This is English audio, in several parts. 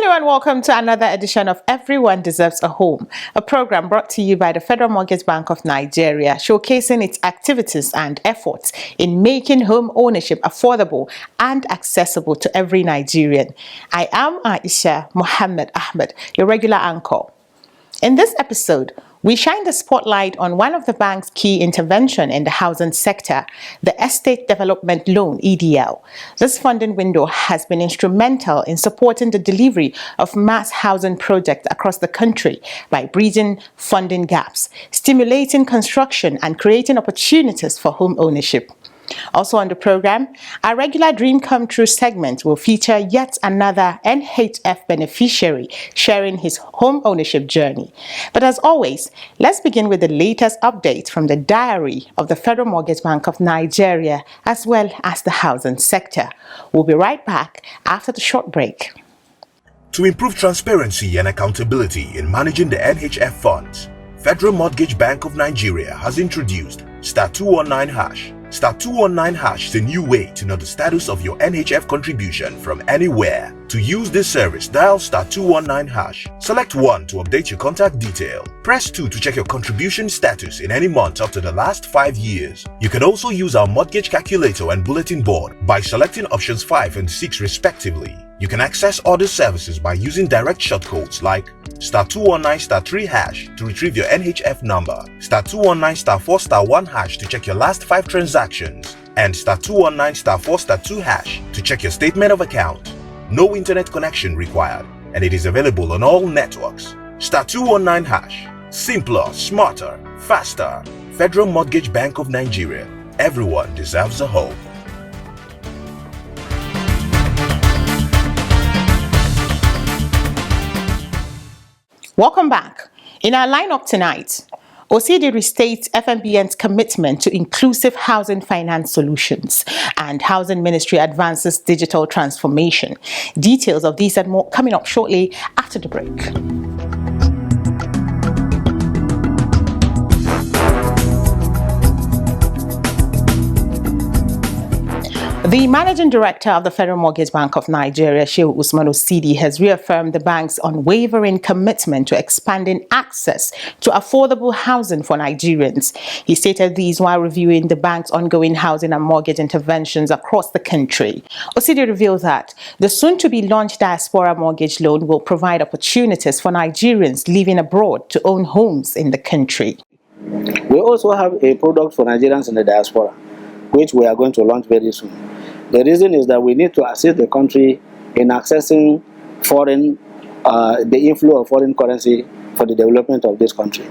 Hello and welcome to another edition of Everyone Deserves a Home, a program brought to you by the Federal Mortgage Bank of Nigeria, showcasing its activities and efforts in making home ownership affordable and accessible to every Nigerian. I am Aisha Mohammed Ahmed, your regular anchor. In this episode, we shine the spotlight on one of the bank's key intervention in the housing sector, the Estate Development Loan (EDL). This funding window has been instrumental in supporting the delivery of mass housing projects across the country by bridging funding gaps, stimulating construction and creating opportunities for home ownership. Also on the program, our regular Dream Come True segment will feature yet another NHF beneficiary sharing his home ownership journey. But as always, let's begin with the latest updates from the diary of the Federal Mortgage Bank of Nigeria as well as the housing sector. We'll be right back after the short break. To improve transparency and accountability in managing the NHF funds, Federal Mortgage Bank of Nigeria has introduced *219#. *219# is a new way to know the status of your NHF contribution from anywhere. To use this service, dial *219#. Select 1 to update your contact detail. Press 2 to check your contribution status in any month up to the last 5 years. You can also use our mortgage calculator and bulletin board by selecting options 5 and 6 respectively. You can access other services by using direct shortcodes like *219*3# to retrieve your NHF number, *219*4*1# to check your last 5 transactions, and *219*4*2# to check your statement of account. No internet connection required, and it is available on all networks. *219#. Simpler, smarter, faster. Federal Mortgage Bank of Nigeria. Everyone deserves a home. Welcome back. In our lineup tonight, OCD restates FMBN's commitment to inclusive housing finance solutions, and Housing Ministry advances digital transformation. Details of these and more coming up shortly after the break. The Managing Director of the Federal Mortgage Bank of Nigeria, Shehu Usman Osidi, has reaffirmed the bank's unwavering commitment to expanding access to affordable housing for Nigerians. He stated these while reviewing the bank's ongoing housing and mortgage interventions across the country. Osidi revealed that the soon-to-be-launched diaspora mortgage loan will provide opportunities for Nigerians living abroad to own homes in the country. We also have a product for Nigerians in the diaspora, which we are going to launch very soon. The reason is that we need to assist the country in accessing the inflow of foreign currency for the development of this country.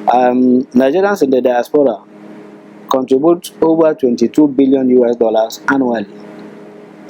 Nigerians in the diaspora contribute over $22 billion annually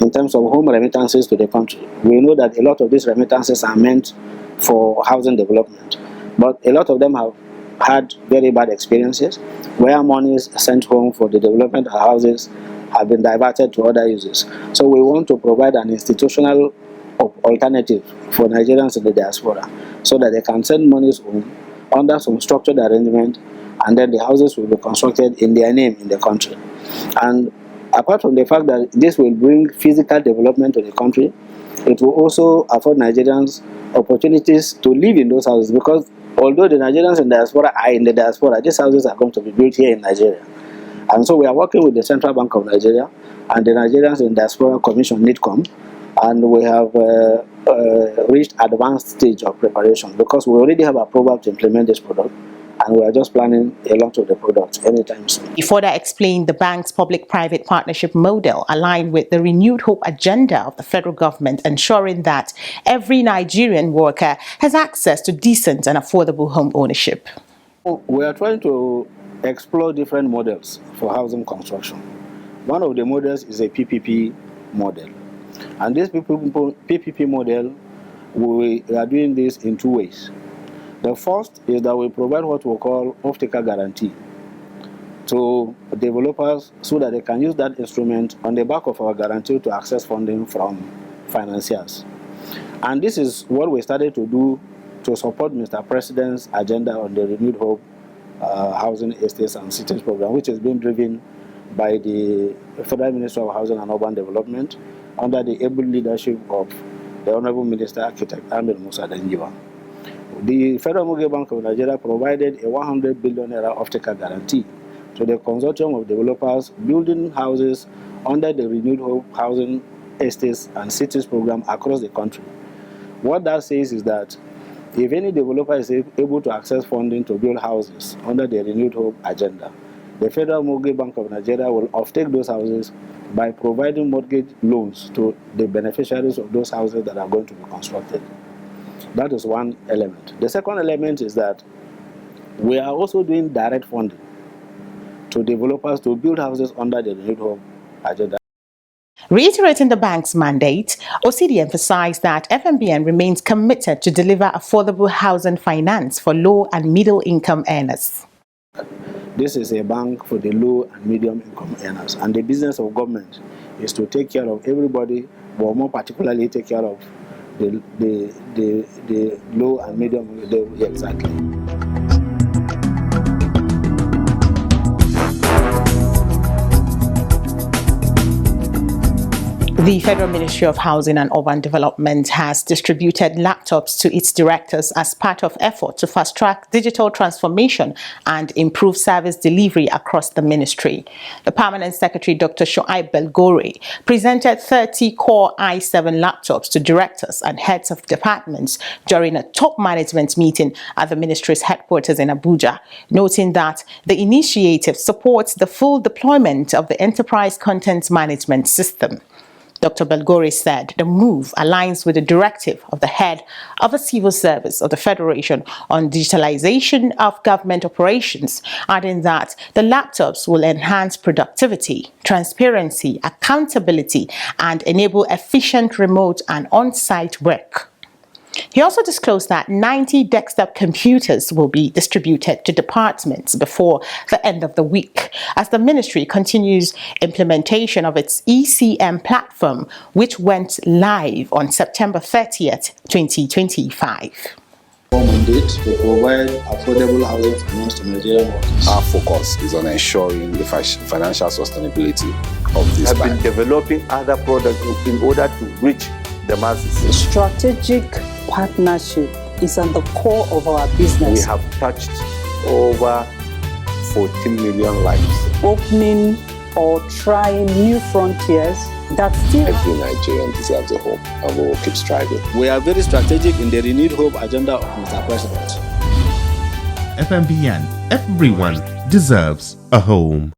in terms of home remittances to the country. We know that a lot of these remittances are meant for housing development, but a lot of them have had very bad experiences where monies sent home for the development of houses have been diverted to other uses. So we want to provide an institutional alternative for Nigerians in the diaspora so that they can send monies home under some structured arrangement, and then the houses will be constructed in their name in the country. And apart from the fact that this will bring physical development to the country, it will also afford Nigerians opportunities to live in those houses, because although the Nigerians in the diaspora are in the diaspora, these houses are going to be built here in Nigeria. And so we are working with the Central Bank of Nigeria and the Nigerians in Diaspora Commission, NIDCOM, and we have reached advanced stage of preparation because we already have approval to implement this product, and we are just planning a launch of the product anytime soon. He further explained the bank's public-private partnership model aligned with the renewed hope agenda of the federal government, ensuring that every Nigerian worker has access to decent and affordable home ownership. We are trying to explore different models for housing construction. One of the models is a PPP model. And this PPP model, we are doing this in 2 ways. The first is that we provide what we call off-taker guarantee to developers so that they can use that instrument on the back of our guarantee to access funding from financiers. And this is what we started to do to support Mr. President's agenda on the renewed hope housing estates and cities program, which is being driven by the Federal Ministry of Housing and Urban Development under the able leadership of the Honorable Minister Architect Ahmed Musa Danjiba. The Federal Mortgage Bank of Nigeria provided a 100 billion naira off-taker guarantee to the consortium of developers building houses under the Renewed Hope Housing Estates and Cities program across the country. What that says is that if any developer is able to access funding to build houses under the Renewed Hope agenda, the Federal Mortgage Bank of Nigeria will offtake those houses by providing mortgage loans to the beneficiaries of those houses that are going to be constructed. That is one element. The second element is that we are also doing direct funding to developers to build houses under the Renewed Hope agenda. Reiterating the bank's mandate, OCD emphasized that FMBN remains committed to deliver affordable housing finance for low and middle income earners. This is a bank for the low and medium income earners, and the business of government is to take care of everybody, but more particularly take care of the low and medium, exactly. The Federal Ministry of Housing and Urban Development has distributed laptops to its directors as part of effort to fast-track digital transformation and improve service delivery across the ministry. The Permanent Secretary, Dr. Shoaib Belgore, presented 30 Core i7 laptops to directors and heads of departments during a top management meeting at the ministry's headquarters in Abuja, noting that the initiative supports the full deployment of the enterprise content management system. Dr. Belgore said the move aligns with the directive of the head of the Civil Service of the Federation on digitalization of government operations, adding that the laptops will enhance productivity, transparency, accountability, and enable efficient remote and on-site work. He also disclosed that 90 desktop computers will be distributed to departments before the end of the week, as the ministry continues implementation of its ECM platform, which went live on September 30th, 2025. Our mandate to provide affordable housing finance to Nigerian workers. Our focus is on ensuring the financial sustainability of this bank. Have been developing other products in order to reach the masses. Strategic partnership is at the core of our business. We have touched over 14 million lives. Opening or trying new frontiers that still... Every Nigerian deserves a home, and we will keep striving. We are very strategic in the Renewed Hope agenda of Mr. President. FMBN, everyone deserves a home.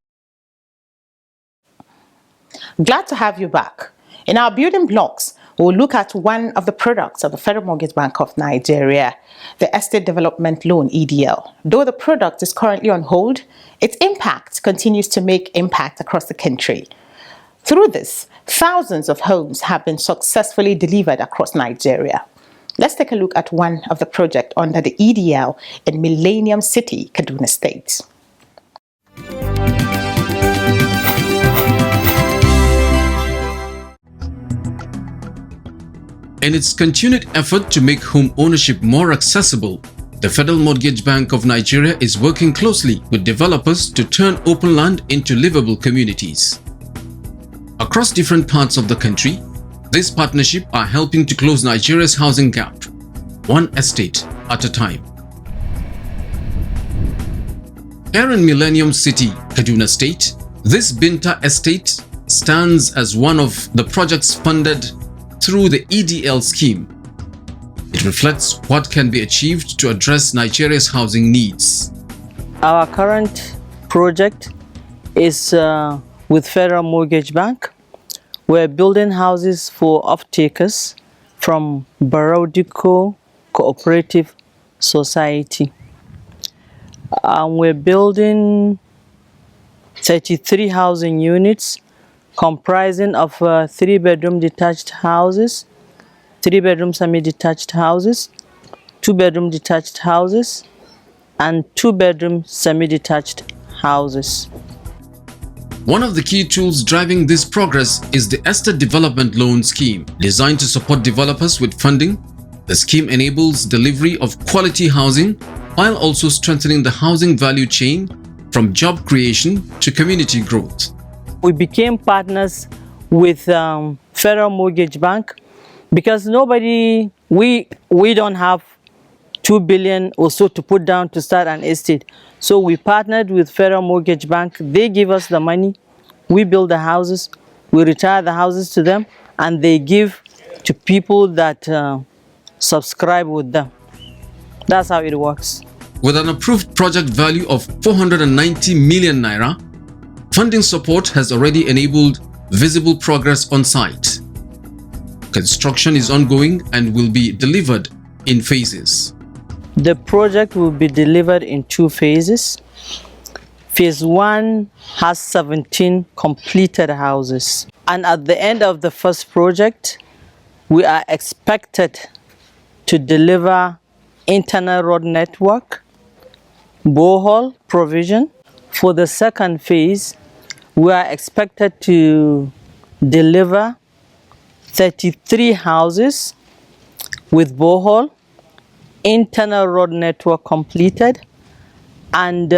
Glad to have you back. In our building blocks, we'll look at one of the products of the Federal Mortgage Bank of Nigeria, the Estate Development Loan (EDL). Though the product is currently on hold, its impact continues to make impact across the country. Through this, thousands of homes have been successfully delivered across Nigeria. Let's take a look at one of the projects under the EDL in Millennium City, Kaduna State. In its continued effort to make home ownership more accessible, the Federal Mortgage Bank of Nigeria is working closely with developers to turn open land into livable communities. Across different parts of the country, this partnership are helping to close Nigeria's housing gap, one estate at a time. Here in Millennium City, Kaduna State, this Binta estate stands as one of the projects funded through the EDL scheme. It reflects what can be achieved to address Nigeria's housing needs. Our current project is with Federal Mortgage Bank. We're building houses for off-takers from Barodico Cooperative Society. We're building 33 housing units comprising of 3-bedroom detached houses, 3-bedroom semi-detached houses, 2-bedroom detached houses, and 2-bedroom semi-detached houses. One of the key tools driving this progress is the Estate Development Loan Scheme. Designed to support developers with funding, the scheme enables delivery of quality housing while also strengthening the housing value chain from job creation to community growth. We became partners with Federal Mortgage Bank because we don't have 2 billion or so to put down to start an estate. So we partnered with Federal Mortgage Bank. They give us the money, we build the houses, we retire the houses to them, and they give to people that subscribe with them. That's how it works. With an approved project value of 490 million naira, funding support has already enabled visible progress on site. Construction is ongoing and will be delivered in phases. The project will be delivered in 2 phases. Phase 1 has 17 completed houses. And at the end of the first project, we are expected to deliver internal road network, borehole provision. For the second phase, we are expected to deliver 33 houses with borehole, internal road network completed, and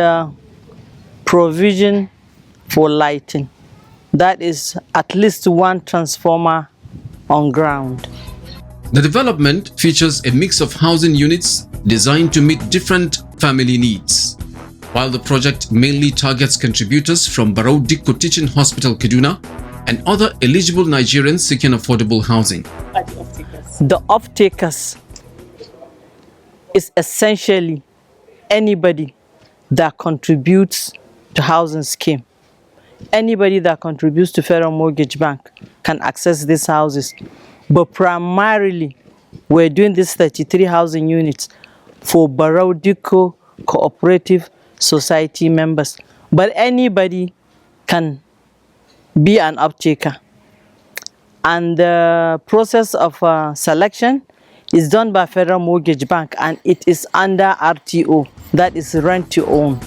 provision for lighting. That is at least 1 transformer on ground. The development features a mix of housing units designed to meet different family needs. While the project mainly targets contributors from Barau Dikko Teaching Hospital, Kaduna, and other eligible Nigerians seeking affordable housing. The off-takers is essentially anybody that contributes to housing scheme. Anybody that contributes to Federal Mortgage Bank can access these houses. But primarily, we're doing these 33 housing units for Barau Dikko Cooperative Society members. But anybody can be an uptaker. And the process of selection is done by Federal Mortgage Bank, and it is under RTO, that is rent to own.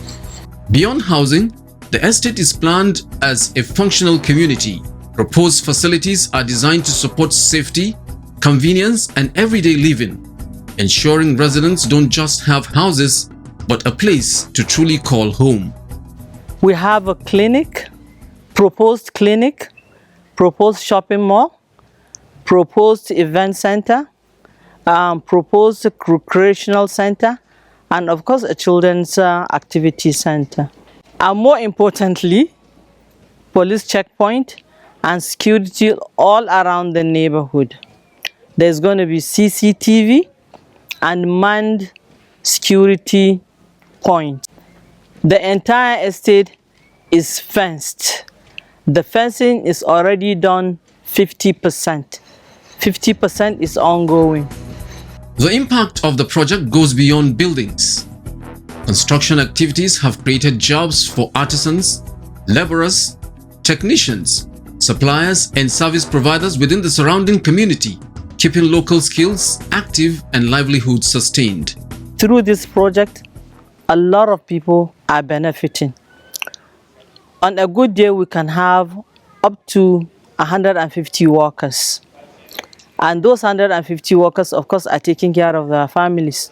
Beyond housing, the estate is planned as a functional community. Proposed facilities are designed to support safety, convenience, and everyday living, ensuring residents don't just have houses, but a place to truly call home. We have a proposed shopping mall, proposed event center, proposed recreational center, and of course a children's activity center. And more importantly, police checkpoint and security all around the neighborhood. There's going to be CCTV and manned security points. The entire estate is fenced. The fencing is already done 50%. 50% is ongoing. The impact of the project goes beyond buildings. Construction activities have created jobs for artisans, laborers, technicians, suppliers, and service providers within the surrounding community, keeping local skills active and livelihoods sustained. Through this project, a lot of people are benefiting. On a good day, we can have up to 150 workers. And those 150 workers, of course, are taking care of their families.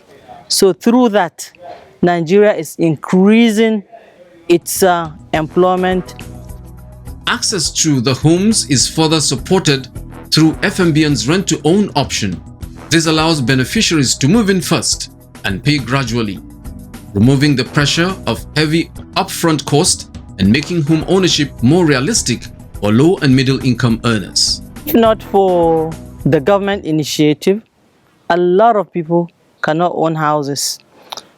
So through that, Nigeria is increasing its employment. Access to the homes is further supported through FMBN's rent-to-own option. This allows beneficiaries to move in first and pay gradually, removing the pressure of heavy upfront cost and making home ownership more realistic for low and middle income earners. If not for the government initiative, a lot of people cannot own houses.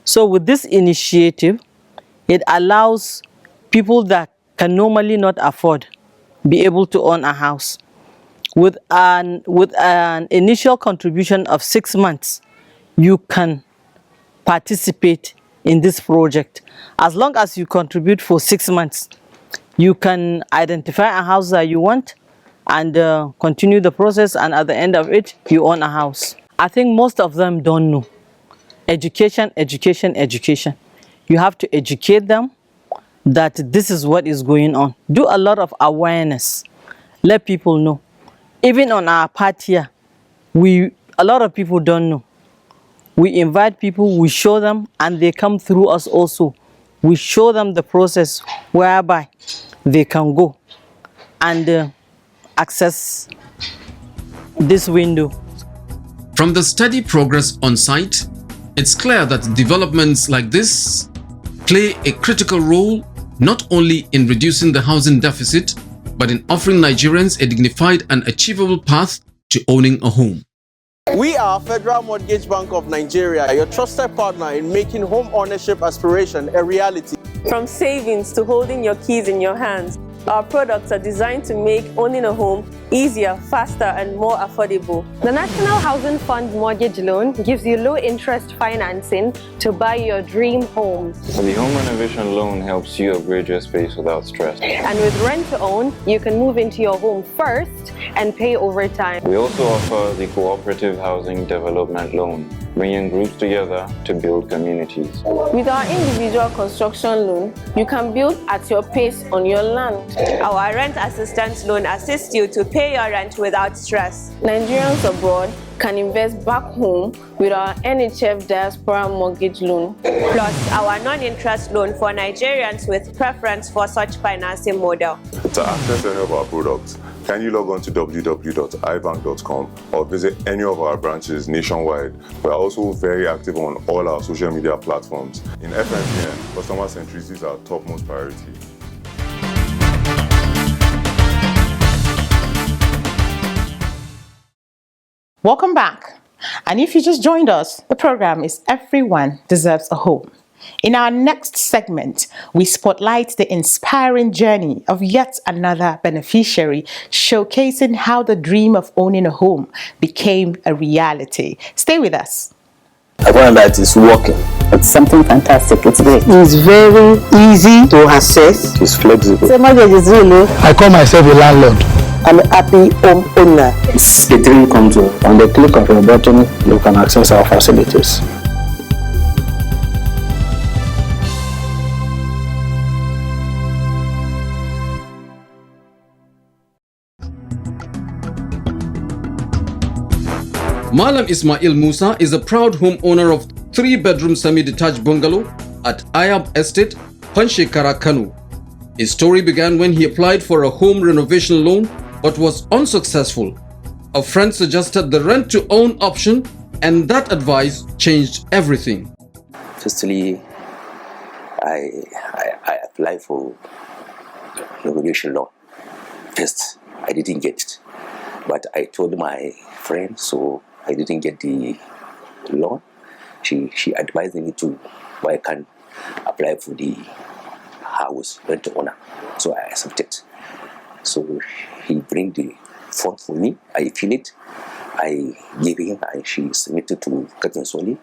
So with this initiative, it allows people that can normally not afford be able to own a house. With an initial contribution of 6 months, you can participate in this project. As long as you contribute for 6 months, you can identify a house that you want and continue the process, and at the end of it, you own a house. I think most of them don't know. Education, education, education. You have to educate them that this is what is going on. Do a lot of awareness. Let people know. Even on our part here, a lot of people don't know. We invite people, we show them, and they come through us also. We show them the process whereby they can go and access this window. From the steady progress on site, it's clear that developments like this play a critical role not only in reducing the housing deficit, but in offering Nigerians a dignified and achievable path to owning a home. We are Federal Mortgage Bank of Nigeria, your trusted partner in making home ownership aspiration a reality. From savings to holding your keys in your hands, our products are designed to make owning a home easier, faster, and more affordable. The National Housing Fund Mortgage Loan gives you low-interest financing to buy your dream home. The home renovation loan helps you upgrade your space without stress. And with rent-to-own, you can move into your home first and pay over time. We also offer the cooperative housing development loan, bringing groups together to build communities. With our individual construction loan, you can build at your pace on your land. Our rent assistance loan assists you to pay your rent without stress. Nigerians abroad can invest back home with our NHF Diaspora Mortgage Loan. Plus our non-interest loan for Nigerians with preference for such financing model. To access any of our products, can you log on to www.ibank.com or visit any of our branches nationwide? We are also very active on all our social media platforms. In FMBN, customer centricity is our topmost priority. Welcome back. And if you just joined us, the program is Everyone Deserves a Home. In our next segment, we spotlight the inspiring journey of yet another beneficiary, showcasing how the dream of owning a home became a reality. Stay with us. I find that it's working. It's something fantastic. It's great. It's very easy to access. It's flexible. The mortgage is really. I call myself a landlord. I'm a happy homeowner. It's the dream come true. On the click of a button, you can access our facilities. Malam Ismail Musa is a proud homeowner of 3-bedroom semi-detached bungalow at Ayab Estate, Panshekara, Kano. His story began when he applied for a home renovation loan but was unsuccessful. A friend suggested the rent-to-own option, and that advice changed everything. Firstly, I applied for renovation loan. First, I didn't get it, but I told my friend, so I didn't get the loan. She advised me to why I can apply for the house rent owner. So I accepted. So he bring the form for me. I fill it. I gave him, and she submitted to Captain Soli.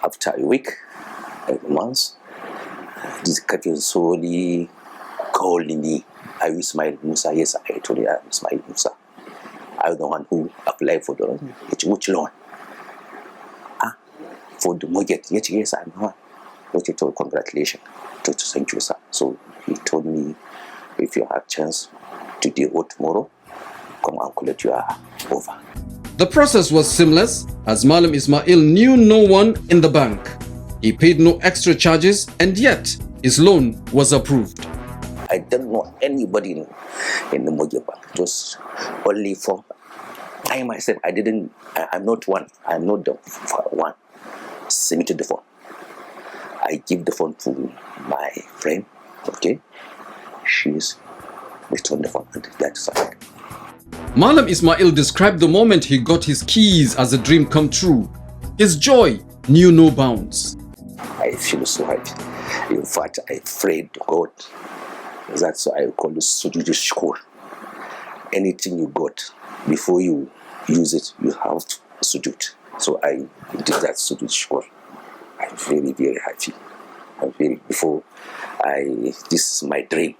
After a week, a month, this Captain Soli called me. Are you Ismail Musa? Yes, I told her I'm Ismail Musa. I was the one who applied for the loan. Which loan? For the mortgage. Yes, I'm the one. But he told, congratulations. Thank you, sir. So he told me, if you have chance today or tomorrow, come and collect your offer. The process was seamless, as Malam Ismail knew no one in the bank. He paid no extra charges, and yet his loan was approved. I don't know anybody in the mortgage bank, just only for I myself. I'm not one. I'm not the one submitted the form. I give the phone to my friend, okay? She's returned the phone, and that's it. Malam Ismail described the moment he got his keys as a dream come true. His joy knew no bounds. I feel so happy. In fact, I prayed to God. That's why I call it Sujudu Shukr. Anything you got, before you use it, you have to sujud. So I did that Sujudu Shukr. I'm very, very happy. This is my dream,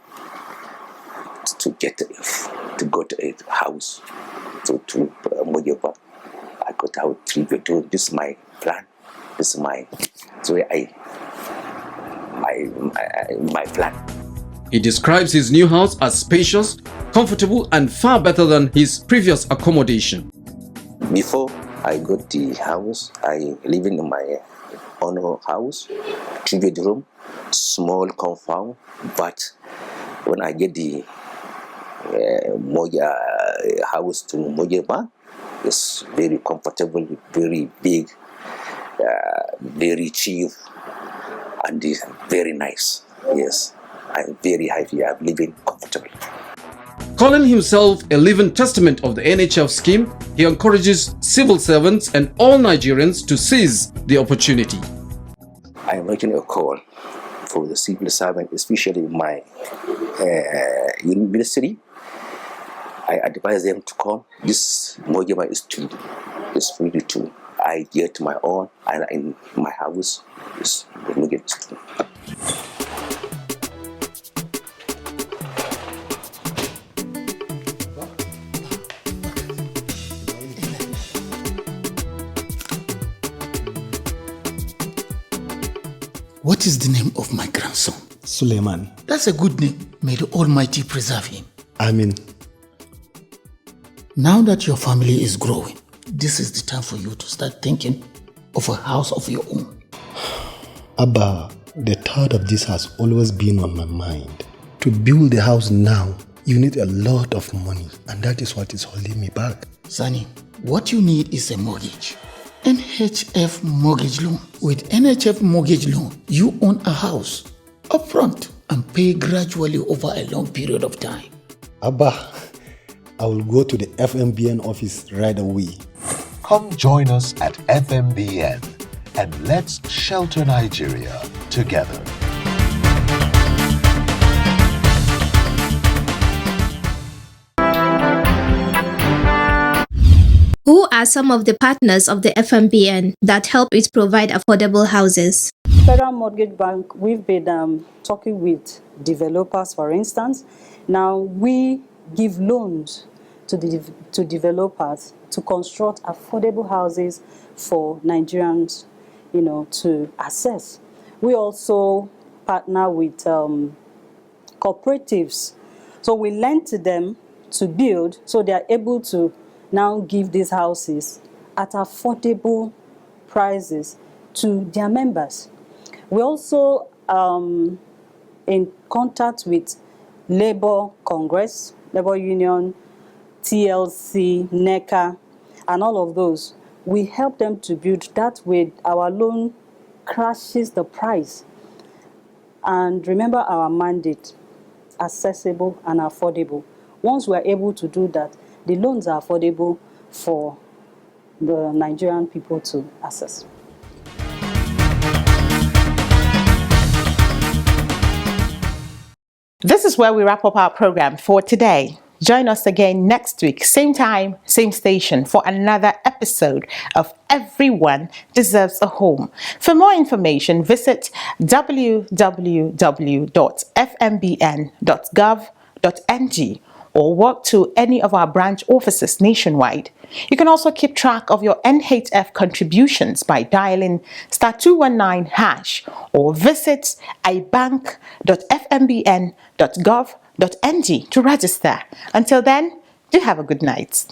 to get a house, to Mojoba. I got out 3 bedrooms. This is my plan. This is my plan. He describes his new house as spacious, comfortable, and far better than his previous accommodation. Before I got the house, I live in my own house, 3 bedroom, small compound. But when I get the house to Mojeba, It's very comfortable, very big, very cheap, and it's very nice. Yes, I'm very happy. I'm living comfortably. Calling himself a living testament of the NHF scheme, he encourages civil servants and all Nigerians to seize the opportunity. I am making a call for the civil servant, especially my ministry. I advise them to come. This mortgage is free too. I get my own, and in my house is mortgage too. What is the name of my grandson? Suleiman. That's a good name. May the Almighty preserve him. Amen. Now that your family is growing, this is the time for you to start thinking of a house of your own. Abba, the thought of this has always been on my mind. To build a house now, you need a lot of money, and that is what is holding me back. Sonny, what you need is a mortgage. NHF mortgage loan. With NHF mortgage loan, you own a house upfront and pay gradually over a long period of time. Abba, I will go to the FMBN office right away. Come join us at FMBN and let's shelter Nigeria together. Who are some of the partners of the FMBN that help it provide affordable houses? Federal Mortgage Bank, we've been talking with developers, for instance. Now, we give loans to developers to construct affordable houses for Nigerians, to access. We also partner with cooperatives. So we lend to them to build, so they are able to now give these houses at affordable prices to their members. We're also in contact with Labour Congress, Labour Union, TLC, NECA, and all of those. We help them to build. That way our loan crashes the price. And remember our mandate, accessible and affordable. Once we're able to do that, the loans are affordable for the Nigerian people to access. This is where we wrap up our program for today. Join us again next week, same time, same station, for another episode of Everyone Deserves a Home. For more information, visit www.fmbn.gov.ng or walk to any of our branch offices nationwide. You can also keep track of your NHF contributions by dialing *219# or visit ibank.fmbn.gov.ng to register. Until then, do have a good night.